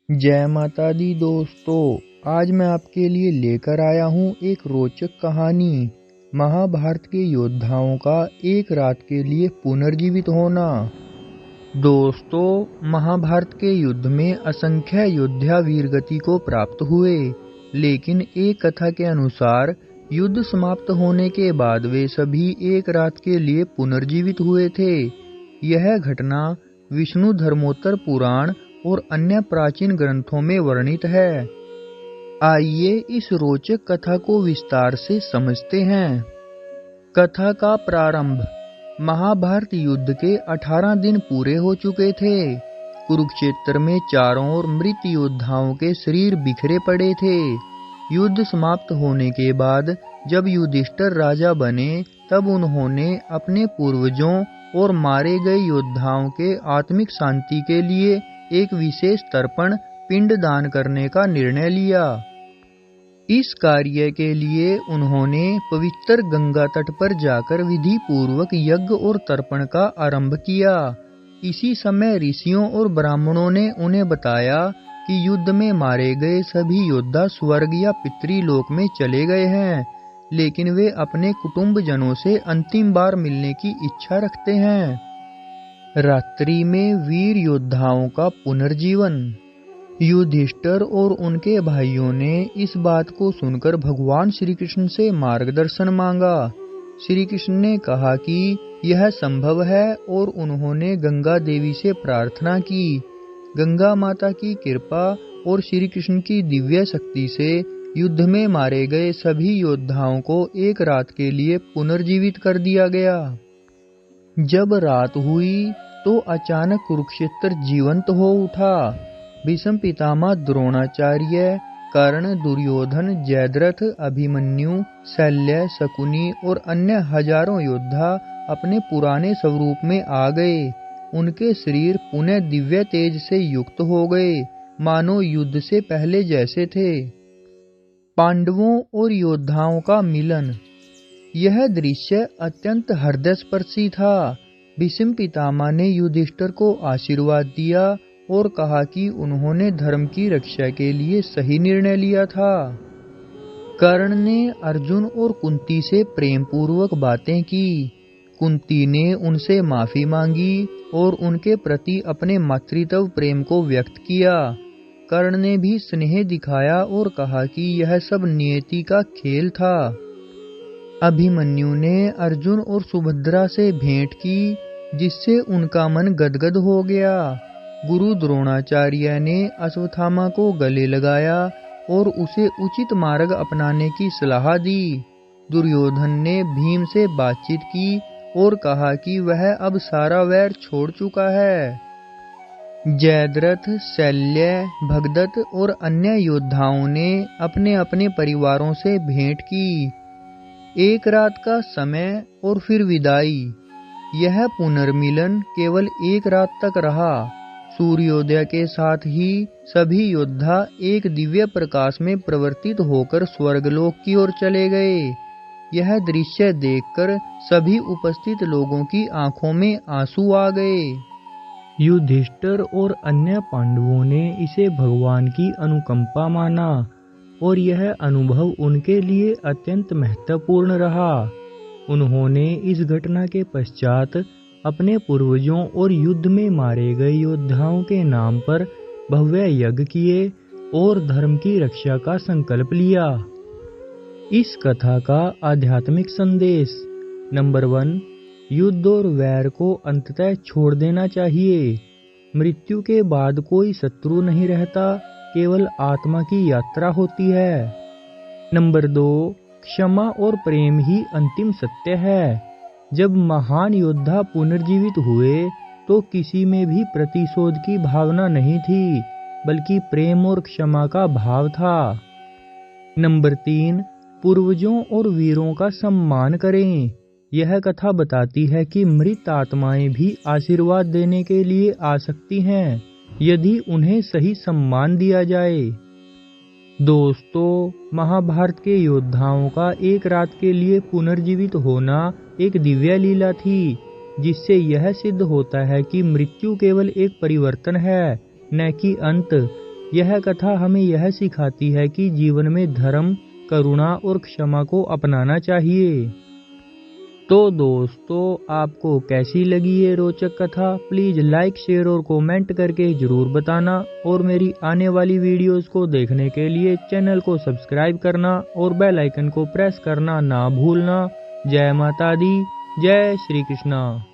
जय माता दी दोस्तों। आज मैं आपके लिए लेकर आया हूँ एक रोचक कहानी, महाभारत के योद्धाओं का एक रात के लिए पुनर्जीवित होना। दोस्तों, महाभारत के युद्ध में असंख्य योद्धा वीरगति को प्राप्त हुए, लेकिन एक कथा के अनुसार युद्ध समाप्त होने के बाद वे सभी एक रात के लिए पुनर्जीवित हुए थे। यह घटना विष्णु धर्मोत्तर पुराण और अन्य प्राचीन ग्रंथों में वर्णित है। आइए इस रोचक कथा को विस्तार से समझते हैं। कथा का प्रारंभ। महाभारत युद्ध के 18 दिन पूरे हो चुके थे। कुरुक्षेत्र में चारों ओर मृत योद्धाओं के शरीर बिखरे पड़े थे। युद्ध समाप्त होने के बाद जब युधिष्ठिर राजा बने, तब उन्होंने अपने पूर्वजों और मारे गए योद्धाओं के आत्मिक शांति के लिए एक विशेष तर्पण पिंड दान करने का निर्णय लिया। इस कार्य के लिए उन्होंने पवित्र गंगा तट पर जाकर विधि पूर्वक यज्ञ और तर्पण का आरंभ किया। इसी समय ऋषियों और ब्राह्मणों ने उन्हें बताया कि युद्ध में मारे गए सभी योद्धा स्वर्ग या पितृलोक में चले गए हैं, लेकिन वे अपने कुटुंबजनों से अंतिम बार मिलने की इच्छा रखते हैं। रात्रि में वीर योद्धाओं का पुनर्जीवन। युधिष्ठिर और उनके भाइयों ने इस बात को सुनकर भगवान श्री कृष्ण से मार्गदर्शन मांगा। श्री कृष्ण ने कहा कि यह संभव है और उन्होंने गंगा देवी से प्रार्थना की। गंगा माता की कृपा और श्री कृष्ण की दिव्य शक्ति से युद्ध में मारे गए सभी योद्धाओं को एक रात के लिए पुनर्जीवित कर दिया गया। जब रात हुई तो अचानक कुरुक्षेत्र जीवंत हो उठा। भीष्म पितामह, द्रोणाचार्य, कर्ण, दुर्योधन, जयद्रथ, अभिमन्यु, शल्य, शकुनी और अन्य हजारों योद्धा अपने पुराने स्वरूप में आ गए। उनके शरीर पुनः दिव्य तेज से युक्त हो गए, मानो युद्ध से पहले जैसे थे। पांडवों और योद्धाओं का मिलन। यह दृश्य अत्यंत हृदयस्पर्शी था। भीष्म पितामह ने युधिष्ठिर को आशीर्वाद दिया और कहा कि उन्होंने धर्म की रक्षा के लिए सही निर्णय लिया था। कर्ण ने अर्जुन और कुंती से प्रेम पूर्वक बातें की। कुंती ने उनसे माफी मांगी और उनके प्रति अपने मातृत्व प्रेम को व्यक्त किया। कर्ण ने भी स्नेह दिखाया और कहा कि यह सब नियति का खेल था। अभिमन्यु ने अर्जुन और सुभद्रा से भेंट की, जिससे उनका मन गदगद हो गया। गुरु द्रोणाचार्य ने अश्वत्थामा को गले लगाया और उसे उचित मार्ग अपनाने की सलाह दी। दुर्योधन ने भीम से बातचीत की और कहा कि वह अब सारा वैर छोड़ चुका है। जयद्रथ, शल्य, भगदत्त और अन्य योद्धाओं ने अपने अपने परिवारों से भेंट की। एक रात का समय और फिर विदाई। यह पुनर्मिलन केवल एक रात तक रहा। सूर्योदय के साथ ही सभी योद्धा एक दिव्य प्रकाश में परिवर्तित होकर स्वर्गलोक की ओर चले गए। यह दृश्य देखकर सभी उपस्थित लोगों की आंखों में आंसू आ गए। युधिष्ठिर और अन्य पांडवों ने इसे भगवान की अनुकंपा माना और यह अनुभव उनके लिए अत्यंत महत्वपूर्ण रहा। उन्होंने इस घटना के पश्चात अपने पूर्वजों और युद्ध में मारे गए योद्धाओं के नाम पर भव्य यज्ञ किए और धर्म की रक्षा का संकल्प लिया। इस कथा का आध्यात्मिक संदेश। नंबर 1, युद्ध और वैर को अंततः छोड़ देना चाहिए। मृत्यु के बाद कोई शत्रु नहीं रहता, केवल आत्मा की यात्रा होती है। नंबर 2, क्षमा और प्रेम ही अंतिम सत्य है। जब महान योद्धा पुनर्जीवित हुए तो किसी में भी प्रतिशोध की भावना नहीं थी, बल्कि प्रेम और क्षमा का भाव था। नंबर 3, पूर्वजों और वीरों का सम्मान करें। यह कथा बताती है कि मृत आत्माएं भी आशीर्वाद देने के लिए आ सकती हैं, यदि उन्हें सही सम्मान दिया जाए। दोस्तों, महाभारत के योद्धाओं का एक रात के लिए पुनर्जीवित होना एक दिव्य लीला थी, जिससे यह सिद्ध होता है कि मृत्यु केवल एक परिवर्तन है, न कि अंत। यह कथा हमें यह सिखाती है कि जीवन में धर्म, करुणा और क्षमा को अपनाना चाहिए। तो दोस्तों, आपको कैसी लगी ये रोचक कथा? प्लीज़ लाइक, शेयर और कमेंट करके ज़रूर बताना। और मेरी आने वाली वीडियोस को देखने के लिए चैनल को सब्सक्राइब करना और बेल आइकन को प्रेस करना ना भूलना। जय माता दी, जय श्री कृष्णा।